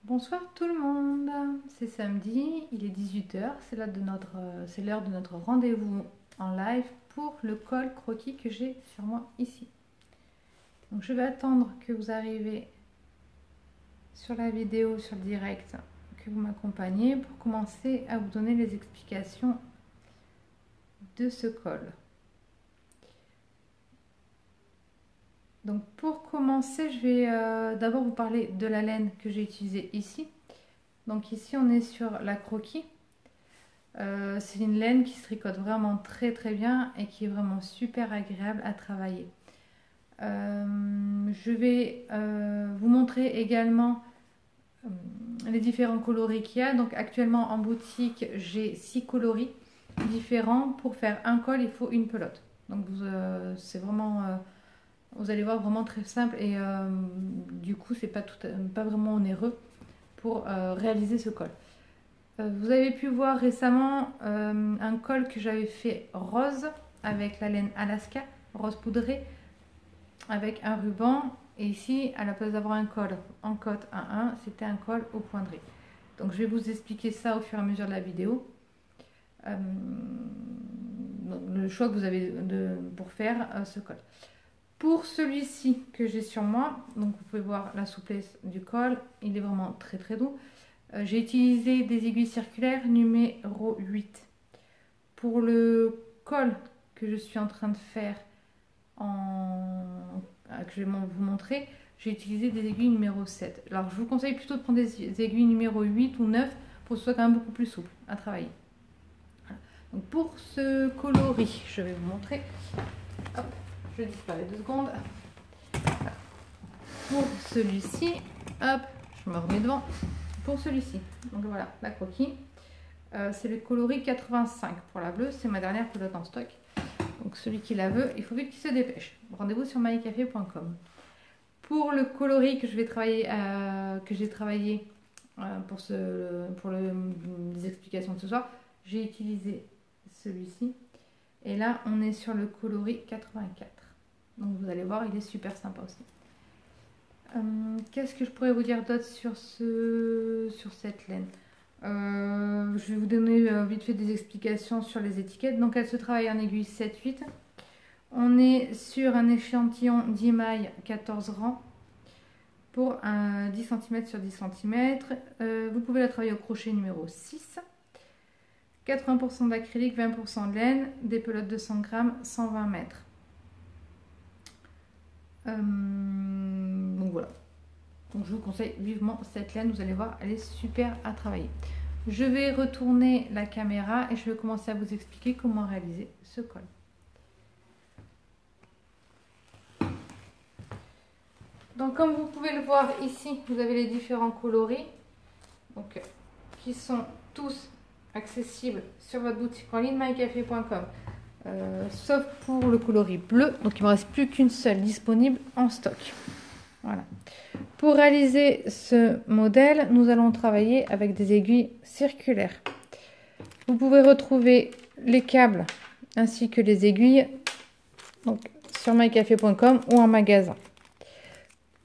Bonsoir tout le monde, c'est samedi, il est 18 h, c'est l'heure de notre rendez-vous en live pour le col croquis que j'ai sur moi ici. Donc je vais attendre que vous arrivez sur la vidéo, sur le direct, que vous m'accompagnez pour commencer à vous donner les explications de ce col. Donc pour commencer, je vais d'abord vous parler de la laine que j'ai utilisée ici. Donc ici on est sur la croquis. C'est une laine qui se tricote vraiment très très bien et qui est vraiment super agréable à travailler. Je vais vous montrer également les différents coloris qu'il y a. Donc actuellement en boutique j'ai 6 coloris différents. Pour faire un col il faut une pelote. Donc c'est vraiment vous allez voir, vraiment très simple et du coup c'est pas vraiment onéreux pour réaliser ce col. Vous avez pu voir récemment un col que j'avais fait rose avec la laine Alaska, rose poudrée, avec un ruban. Et ici, à la place d'avoir un col en cotte 1-1, c'était un col au poindré. Donc je vais vous expliquer ça au fur et à mesure de la vidéo. Le choix que vous avez pour faire ce col. Pour celui-ci que j'ai sur moi, donc vous pouvez voir la souplesse du col, il est vraiment très très doux. J'ai utilisé des aiguilles circulaires numéro 8. Pour le col que je suis en train de faire, que je vais vous montrer, j'ai utilisé des aiguilles numéro 7. Alors je vous conseille plutôt de prendre des aiguilles numéro 8 ou 9 pour que ce soit quand même beaucoup plus souple à travailler. Voilà. Donc pour ce coloris, je vais vous montrer. Hop, je disparais 2 secondes. Voilà. Pour celui-ci, hop, je me remets devant. Pour celui-ci, donc voilà, la croquis. C'est le coloris 85 pour la bleue, c'est ma dernière pelote en stock. Donc celui qui la veut, il faut vite qu'il se dépêche. Rendez-vous sur mycafé.com. Pour le coloris que je vais travailler, que j'ai travaillé pour les explications de ce soir, j'ai utilisé celui-ci. Et là, on est sur le coloris 84. Donc vous allez voir, il est super sympa aussi. Qu'est-ce que je pourrais vous dire d'autre sur cette laine? Je vais vous donner vite fait des explications sur les étiquettes. Donc elle se travaille en aiguille 7-8. On est sur un échantillon 10 mailles 14 rangs pour un 10 cm sur 10 cm. Vous pouvez la travailler au crochet numéro 6. 80% d'acrylique, 20% de laine, des pelotes de 100 g, 120 mètres. Donc voilà. Donc je vous conseille vivement cette laine, vous allez voir, elle est super à travailler. Je vais retourner la caméra et je vais commencer à vous expliquer comment réaliser ce col. Donc comme vous pouvez le voir ici, vous avez les différents coloris donc, qui sont tous accessibles sur votre boutique en ligne mycafé.com. Sauf pour le coloris bleu, donc il ne me reste plus qu'une seule disponible en stock. Voilà. Pour réaliser ce modèle, nous allons travailler avec des aiguilles circulaires. Vous pouvez retrouver les câbles ainsi que les aiguilles donc, sur mycafé.com ou en magasin.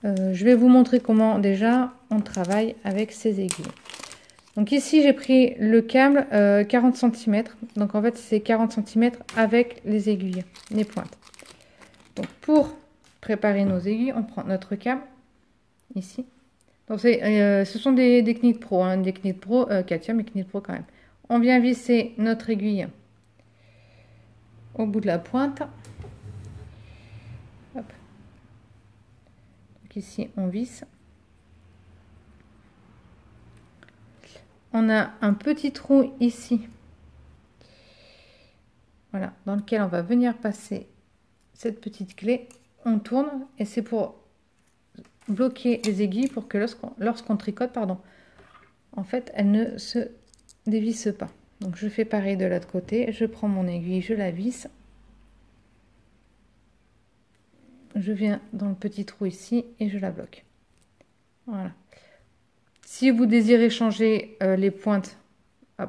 Je vais vous montrer comment déjà on travaille avec ces aiguilles. Donc ici j'ai pris le câble 40 cm. Donc en fait c'est 40 cm avec les aiguilles, les pointes. Donc pour préparer nos aiguilles, on prend notre câble ici. Donc ce sont des Knit Pro, hein, des Knit Pro, Katia, mais Knit Pro quand même. On vient visser notre aiguille au bout de la pointe. Hop. Donc ici on visse. On a un petit trou ici, voilà, dans lequel on va venir passer cette petite clé. On tourne et c'est pour bloquer les aiguilles pour que lorsqu'on tricote, pardon, en fait, elles ne se dévissent pas. Donc je fais pareil de l'autre côté, je prends mon aiguille, je la visse. Je viens dans le petit trou ici et je la bloque. Voilà. Si vous désirez changer les pointes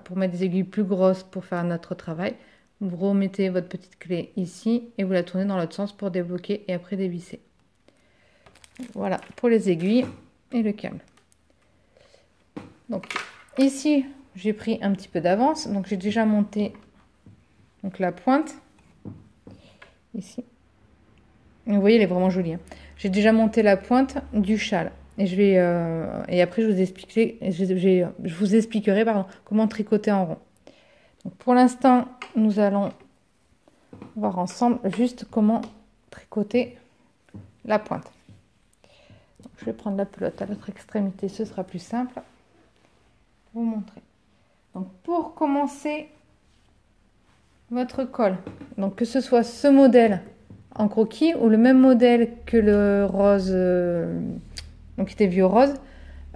pour mettre des aiguilles plus grosses pour faire notre travail, vous remettez votre petite clé ici et vous la tournez dans l'autre sens pour débloquer et après dévisser. Voilà pour les aiguilles et le câble. Donc ici, j'ai pris un petit peu d'avance. Donc j'ai déjà monté donc, la pointe. Ici. Vous voyez, elle est vraiment jolie. Hein. J'ai déjà monté la pointe du châle. Et, et après, je vous expliquerai pardon, comment tricoter en rond. Donc, pour l'instant, nous allons voir ensemble juste comment tricoter la pointe. Donc, je vais prendre la pelote à l'autre extrémité, ce sera plus simple pour vous montrer. Donc, pour commencer votre col, donc que ce soit ce modèle en croquis ou le même modèle que le rose, donc qui était vieux rose,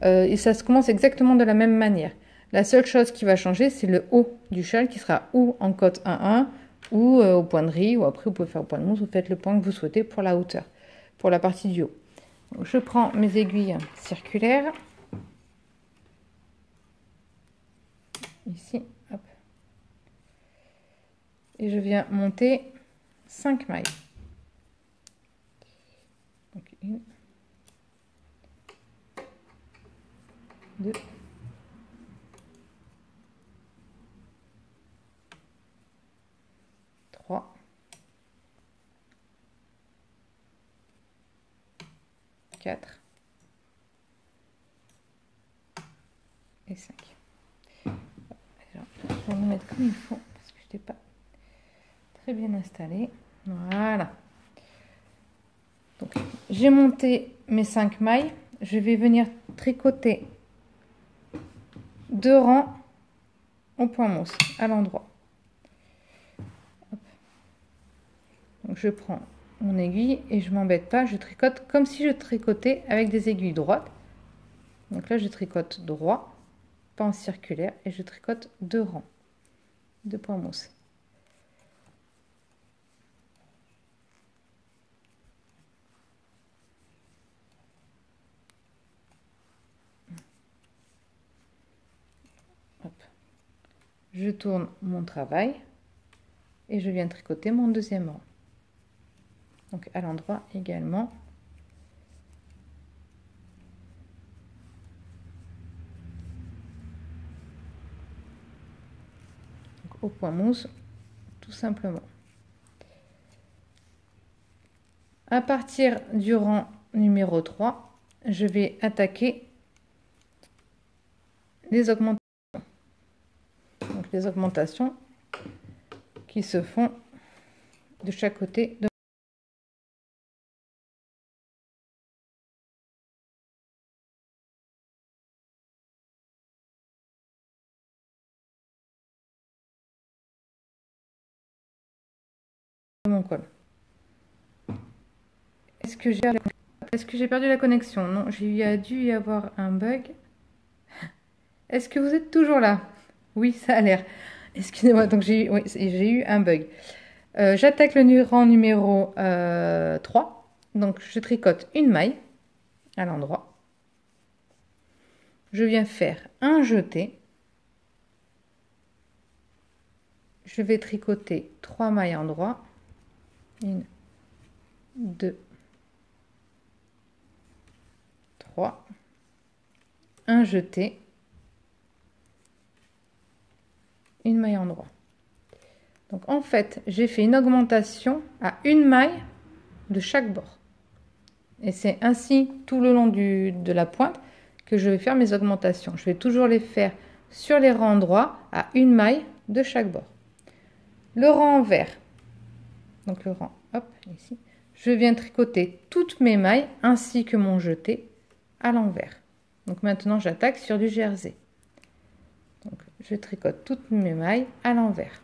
et ça se commence exactement de la même manière. La seule chose qui va changer, c'est le haut du châle qui sera ou en cotte 1-1 ou au point de riz, ou après vous pouvez faire au point de mousse, vous faites le point que vous souhaitez pour la hauteur, pour la partie du haut. Donc, je prends mes aiguilles circulaires, ici, hop, et je viens monter 5 mailles. Donc 1, 2, 3, 4 et 5. Alors, je vais me mettre comme il faut parce que je n'étais pas très bien installée. Voilà. Donc, j'ai monté mes 5 mailles. Je vais venir tricoter 2 rangs au point mousse à l'endroit. Donc, je prends mon aiguille et je m'embête pas. Je tricote comme si je tricotais avec des aiguilles droites. Donc là, je tricote droit, pas en circulaire, et je tricote 2 rangs de point mousse. Hop. Je tourne mon travail et je viens tricoter mon deuxième rang. Donc à l'endroit également. Donc, au point mousse, tout simplement. À partir du rang numéro 3, je vais attaquer les augmentations. Donc les augmentations qui se font de chaque côté de mon col. Est-ce que j'ai perdu la connexion? Non, il a dû y avoir un bug. Est-ce que vous êtes toujours là? Oui, ça a l'air. Excusez-moi, donc j'ai eu un bug. J'attaque le rang numéro 3. Donc je tricote une maille à l'endroit. Je viens faire un jeté. Je vais tricoter 3 mailles en droit. 1, 2, 3. Un jeté. Une maille en droit. Donc en fait, j'ai fait une augmentation à une maille de chaque bord. Et c'est ainsi tout le long de la pointe que je vais faire mes augmentations. Je vais toujours les faire sur les rangs droits à une maille de chaque bord. Le rang vert, donc le rang, hop, ici, je viens tricoter toutes mes mailles ainsi que mon jeté à l'envers. Donc maintenant, j'attaque sur du jersey. Donc je tricote toutes mes mailles à l'envers.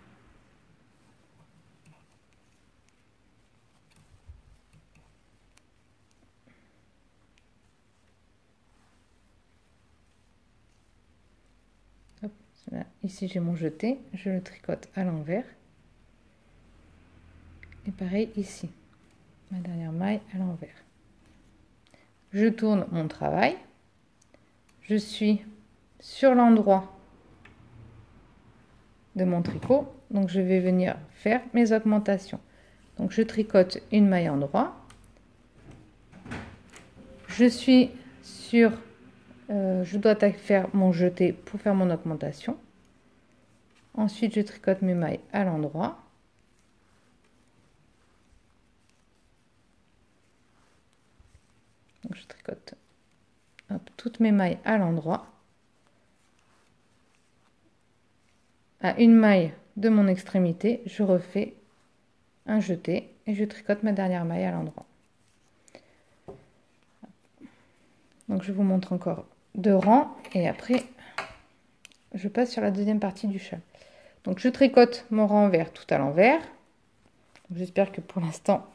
Là, ici j'ai mon jeté, je le tricote à l'envers. Et pareil ici, ma dernière maille à l'envers. Je tourne mon travail. Je suis sur l'endroit de mon tricot. Donc je vais venir faire mes augmentations. Donc je tricote une maille en droit. Je suis sur je dois faire mon jeté pour faire mon augmentation. Ensuite, je tricote mes mailles à l'endroit. Donc, je tricote toutes mes mailles à l'endroit. À une maille de mon extrémité, je refais un jeté et je tricote ma dernière maille à l'endroit. Donc, je vous montre encore 2 rangs et après, je passe sur la deuxième partie du châle. Donc, je tricote mon rang vert tout à l'envers. J'espère que pour l'instant,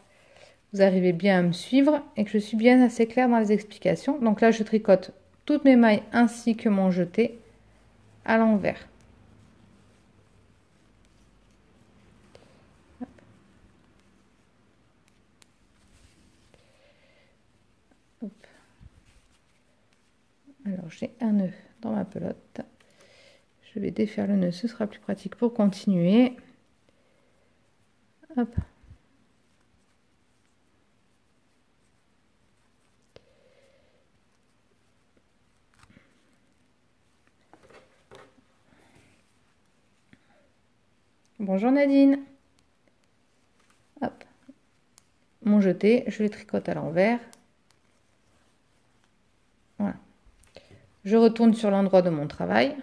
vous arrivez bien à me suivre et que je suis bien assez claire dans les explications. Donc là, je tricote toutes mes mailles ainsi que mon jeté à l'envers. Alors, j'ai un nœud dans ma pelote. Je vais défaire le nœud, ce sera plus pratique pour continuer. Hop. Bonjour Nadine. Hop. Mon jeté, je le tricote à l'envers. Voilà. Je retourne sur l'endroit de mon travail.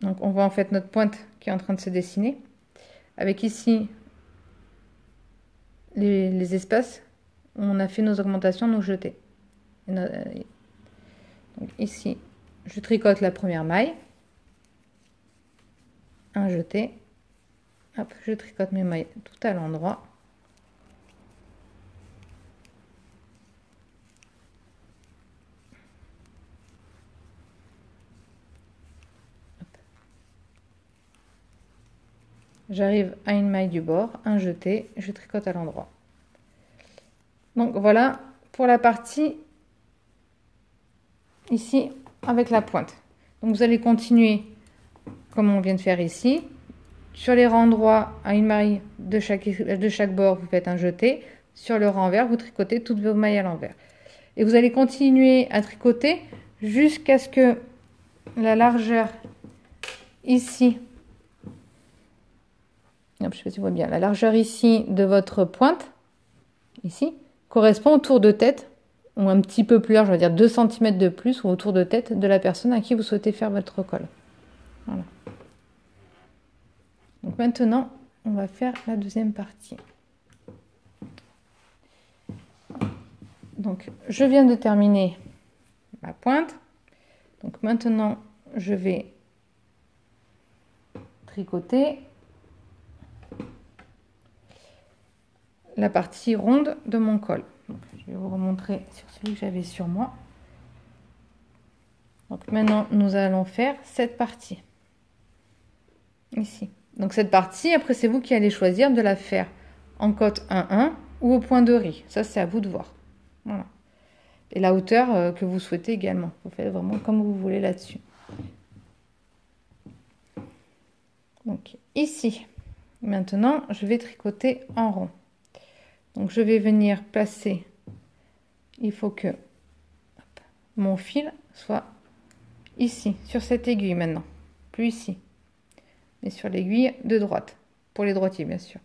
Donc on voit en fait notre pointe qui est en train de se dessiner. Avec ici les espaces où on a fait nos augmentations, nos jetés. Donc ici, je tricote la première maille. Un jeté. Hop, je tricote mes mailles tout à l'endroit. J'arrive à une maille du bord, un jeté, je tricote à l'endroit. Donc voilà pour la partie ici avec la pointe. Donc vous allez continuer comme on vient de faire ici. Sur les rangs droits, à une maille de chaque bord, vous faites un jeté. Sur le rang envers, vous tricotez toutes vos mailles à l'envers. Et vous allez continuer à tricoter jusqu'à ce que la largeur ici, je ne sais pas si vous voyez bien, la largeur ici de votre pointe, ici, correspond au tour de tête, ou un petit peu plus large, je vais dire 2 cm de plus, ou au tour de tête de la personne à qui vous souhaitez faire votre col. Voilà. Donc maintenant, on va faire la deuxième partie. Donc, je viens de terminer ma pointe. Donc maintenant, je vais tricoter la partie ronde de mon col. Donc, je vais vous remontrer sur celui que j'avais sur moi. Donc maintenant, nous allons faire cette partie. Ici. Donc cette partie, après, c'est vous qui allez choisir de la faire en cote 1-1 ou au point de riz. Ça, c'est à vous de voir. Voilà. Et la hauteur que vous souhaitez également. Vous faites vraiment comme vous voulez là-dessus. Donc ici, maintenant, je vais tricoter en rond. Donc je vais venir placer, il faut que mon fil soit ici, sur cette aiguille maintenant. Plus ici, mais sur l'aiguille de droite, pour les droitiers bien sûr,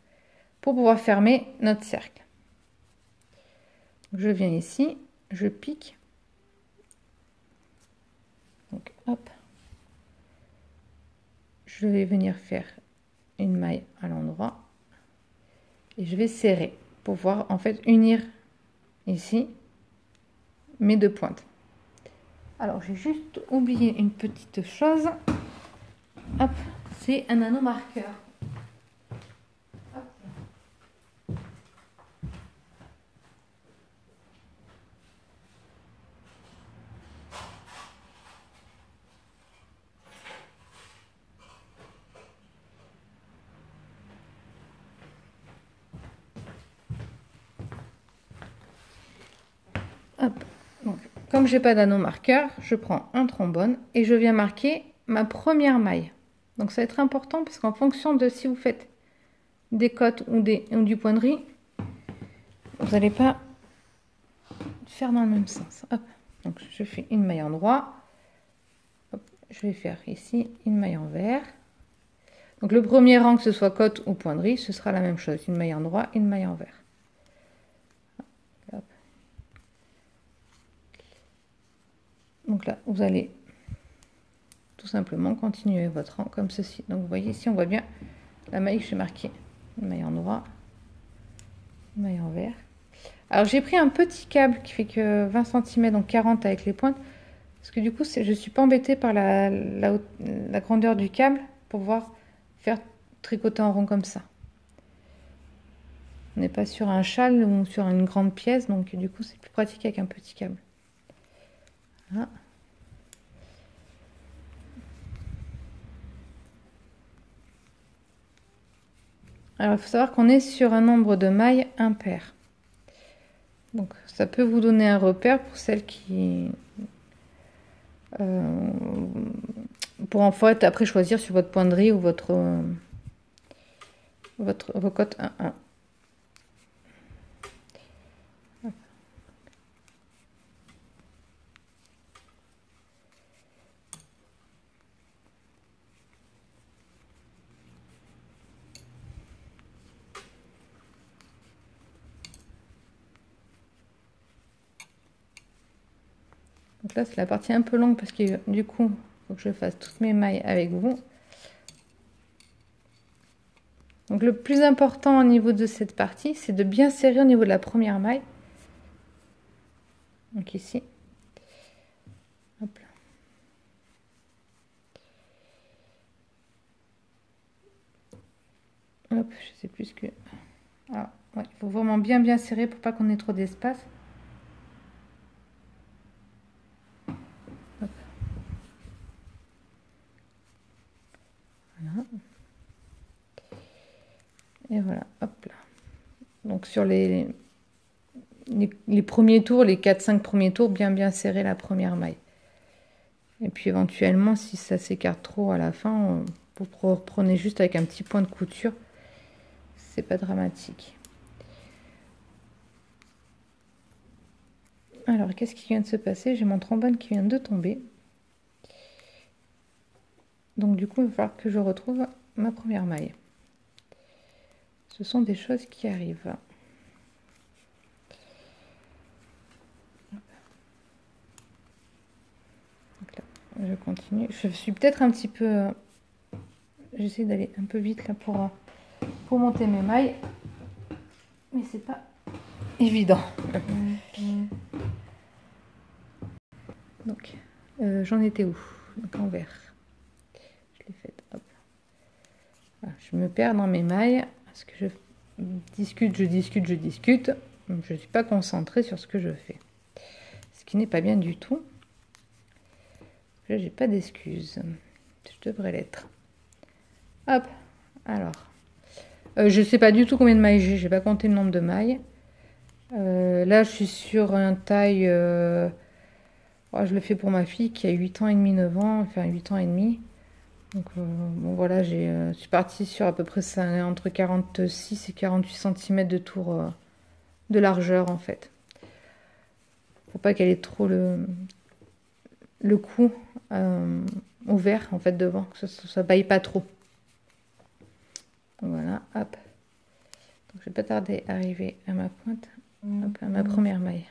pour pouvoir fermer notre cercle. Je viens ici, je pique. Donc hop, je vais venir faire une maille à l'endroit et je vais serrer pour pouvoir en fait unir ici mes 2 pointes. Alors j'ai juste oublié une petite chose. Hop, c'est un anneau marqueur. Hop. Donc, comme j'ai pas d'anneau marqueur, je prends un trombone et je viens marquer ma première maille. Donc ça va être important parce qu'en fonction de si vous faites des côtes ou du point de riz, vous n'allez pas faire dans le même sens. Hop. Donc je fais une maille en droit. Hop, je vais faire ici une maille en vert. Donc le premier rang, que ce soit côte ou pointerie, ce sera la même chose. Une maille en droit, une maille en vert. Hop. Donc là, vous allez tout simplement continuer votre rang comme ceci. Donc vous voyez ici, on voit bien la maille que j'ai marquée. Une maille en droit, une maille en vert. Alors j'ai pris un petit câble qui fait que 20 cm, donc 40 avec les pointes. Parce que du coup, je ne suis pas embêtée par la grandeur du câble pour pouvoir faire tricoter en rond comme ça. On n'est pas sur un châle ou sur une grande pièce, donc du coup c'est plus pratique avec un petit câble. Voilà. Alors il faut savoir qu'on est sur un nombre de mailles impair. Donc ça peut vous donner un repère pour celles qui... pour en fait après choisir sur votre pointerie ou vos cotes 1-1. Donc là c'est la partie un peu longue parce que du coup il faut que je fasse toutes mes mailles avec vous. Donc le plus important au niveau de cette partie, c'est de bien serrer au niveau de la première maille. Donc ici. Hop là. Hop, je sais plus ce que... Ah, ouais, il faut vraiment bien serrer pour pas qu'on ait trop d'espace. Voilà. Et voilà, hop là. Donc sur les premiers tours, les 4-5 premiers tours, bien serrer la première maille. Et puis éventuellement, si ça s'écarte trop à la fin, vous reprenez juste avec un petit point de couture. C'est pas dramatique. Alors, qu'est-ce qui vient de se passer? J'ai mon trombone qui vient de tomber. Donc du coup, il va falloir que je retrouve ma première maille. Ce sont des choses qui arrivent. Donc là, je continue. Je suis peut-être un petit peu... J'essaie d'aller un peu vite là pour monter mes mailles. Mais c'est pas évident. Donc, j'en étais où? Donc en vert. Je l'ai faite. Hop. Voilà, je me perds dans mes mailles parce que je discute. Je ne suis pas concentrée sur ce que je fais. Ce qui n'est pas bien du tout. Là, j'ai pas d'excuses. Je devrais l'être. Hop. Alors. Je sais pas du tout combien de mailles j'ai. J'ai pas compté le nombre de mailles. Là, je suis sur un taille... Oh, je le fais pour ma fille qui a 8 ans et demi, 9 ans. Enfin, 8 ans et demi. Donc, bon, voilà, je suis partie sur à peu près ça, entre 46 et 48 cm de tour de largeur, en fait. Faut pas qu'elle ait trop le cou ouvert, en fait, devant, que ça baille pas trop. Donc, voilà, hop. Donc, je vais pas tarder à arriver à ma pointe, hop, à ma première maille.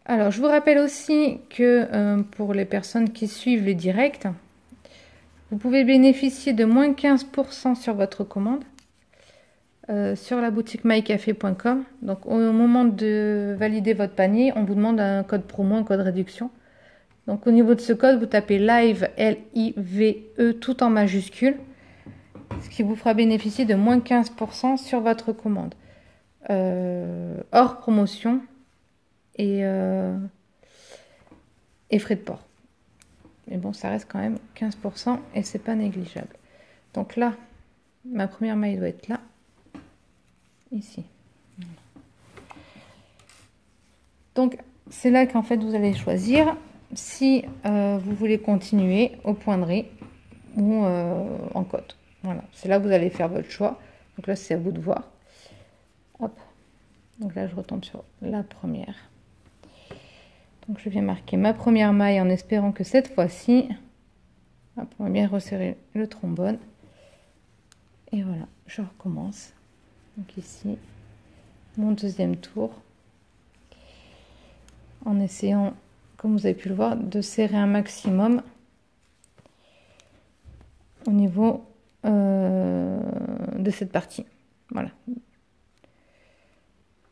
Alors, je vous rappelle aussi que pour les personnes qui suivent le direct, vous pouvez bénéficier de moins 15% sur votre commande sur la boutique mycafé.com. Donc, au moment de valider votre panier, on vous demande un code promo, un code réduction. Donc, au niveau de ce code, vous tapez LIVE, L-I-V-E, tout en majuscule, ce qui vous fera bénéficier de moins 15% sur votre commande. Hors promotion et frais de port. Mais bon, ça reste quand même 15% et c'est pas négligeable. Donc là, ma première maille doit être là, ici. Donc c'est là qu'en fait vous allez choisir si vous voulez continuer au pointerie ou en côte. Voilà, c'est là que vous allez faire votre choix. Donc là, c'est à vous de voir. Hop. Donc là, je retombe sur la première. Donc je viens marquer ma première maille en espérant que cette fois-ci, on va bien resserrer le trombone. Et voilà, je recommence. Donc ici, mon deuxième tour. En essayant, comme vous avez pu le voir, de serrer un maximum au niveau de cette partie. Voilà.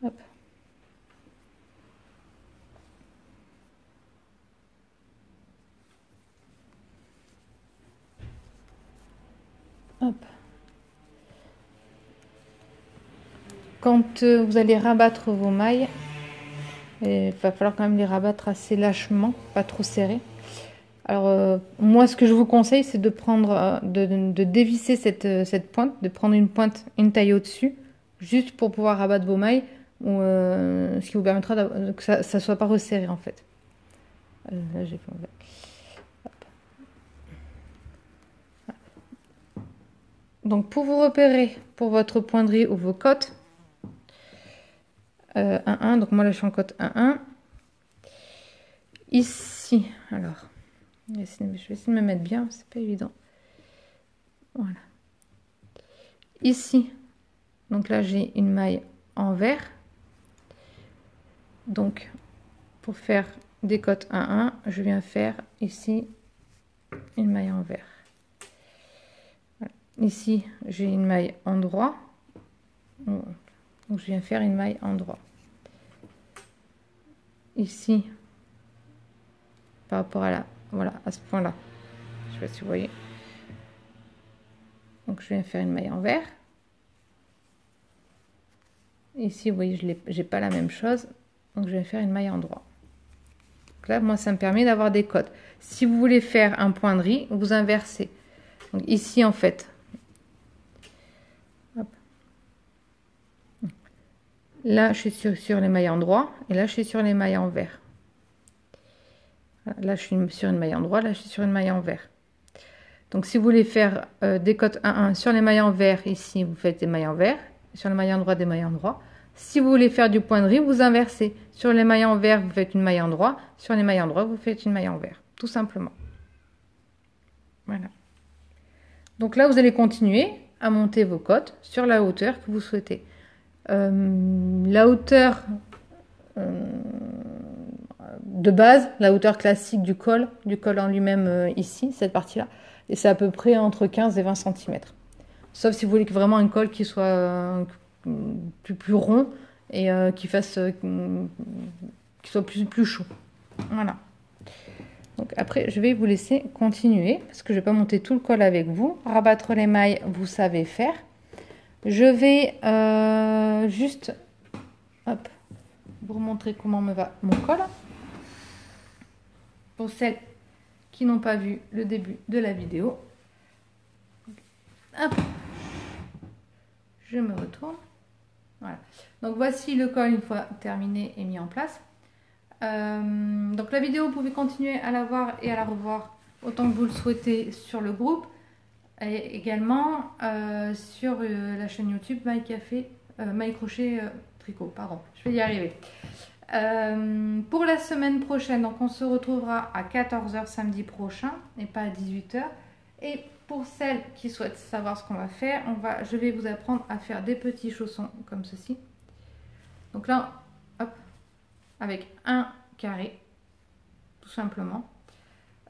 Hop. Hop. Quand vous allez rabattre vos mailles, il va falloir quand même les rabattre assez lâchement, pas trop serré. Alors moi, ce que je vous conseille, c'est de prendre, de dévisser cette pointe, de prendre une pointe, une taille au-dessus, juste pour pouvoir rabattre vos mailles, ou ce qui vous permettra que ça ne soit pas resserré en fait. Là, j'ai fait Donc pour vous repérer pour votre poinderie ou vos cotes, 1-1, donc moi là je suis en cote 1-1. Ici, alors, je vais essayer de me mettre bien, c'est pas évident. Voilà. Ici, donc là j'ai une maille en vert. Donc pour faire des cotes 1-1, je viens faire ici une maille en vert. Voilà. Ici, j'ai une maille en droit. Donc je viens faire une maille en droit. Ici, par rapport à là, voilà, à ce point-là. Je sais pas si vous voyez. Donc je viens faire une maille en vert. Ici, vous voyez, je n'ai pas la même chose. Donc je vais faire une maille en droit. Donc là, moi, ça me permet d'avoir des cotes. Si vous voulez faire un point de riz, vous inversez. Donc ici, en fait, hop. Là, je suis sur les mailles en droit. Et là, je suis sur les mailles en vert. Là, je suis sur une maille en droit. Là, je suis sur une maille en vert. Donc, si vous voulez faire des cotes 1-1 sur les mailles en vert, ici, vous faites des mailles en vert. Sur les mailles en droit, des mailles en droit. Si vous voulez faire du point de riz, vous inversez. Sur les mailles en vert, vous faites une maille en droit. Sur les mailles en droit, vous faites une maille en vert. Tout simplement. Voilà. Donc là, vous allez continuer à monter vos cotes sur la hauteur que vous souhaitez. La hauteur de base, la hauteur classique du col en lui-même ici, cette partie-là, et c'est à peu près entre 15 et 20 cm. Sauf si vous voulez vraiment un col qui soit plus rond et qui soit plus chaud. Voilà. Donc après, je vais vous laisser continuer parce que je ne vais pas monter tout le col avec vous. Rabattre les mailles, vous savez faire. Je vais juste vous montrer comment me va mon col. Pour celles qui n'ont pas vu le début de la vidéo. Hop. Je me retourne. Voilà. Donc voici le col une fois terminé et mis en place. Donc la vidéo, vous pouvez continuer à la voir et à la revoir autant que vous le souhaitez sur le groupe et également sur la chaîne YouTube My Crochet Tricot, pardon, je vais y arriver. Pour la semaine prochaine, donc on se retrouvera à 14 h samedi prochain et pas à 18 h. Et pour celles qui souhaitent savoir ce qu'on va faire, je vais vous apprendre à faire des petits chaussons comme ceci. Donc là, hop, avec un carré, tout simplement.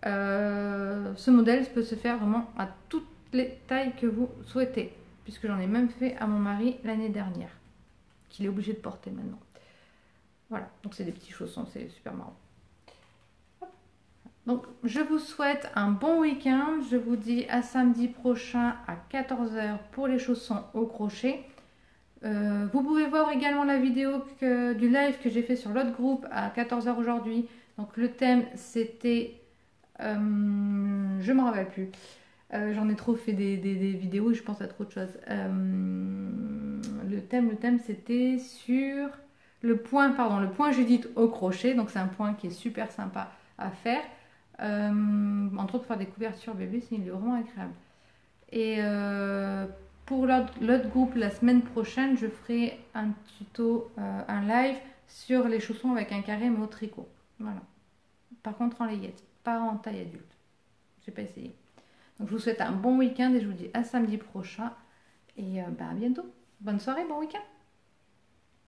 Ce modèle peut se faire vraiment à toutes les tailles que vous souhaitez, puisque j'en ai même fait à mon mari l'année dernière, qu'il est obligé de porter maintenant. Voilà, donc c'est des petits chaussons, c'est super marrant. Donc je vous souhaite un bon week-end, je vous dis à samedi prochain à 14 h pour les chaussons au crochet. Vous pouvez voir également la vidéo du live que j'ai fait sur l'autre groupe à 14 h aujourd'hui. Donc le thème c'était, je ne me rappelle plus, j'en ai trop fait des vidéos et je pense à trop de choses. Le thème c'était sur le point Judith au crochet. Donc c'est un point qui est super sympa à faire. Entre autres, faire des couvertures bébé, il est vraiment agréable. Et pour l'autre groupe, la semaine prochaine, je ferai un tuto, un live sur les chaussons avec un carré mais au tricot. Voilà. Par contre en layette, pas en taille adulte. J'ai pas essayé. Donc je vous souhaite un bon week-end et je vous dis à samedi prochain. Et à bientôt. Bonne soirée, bon week-end.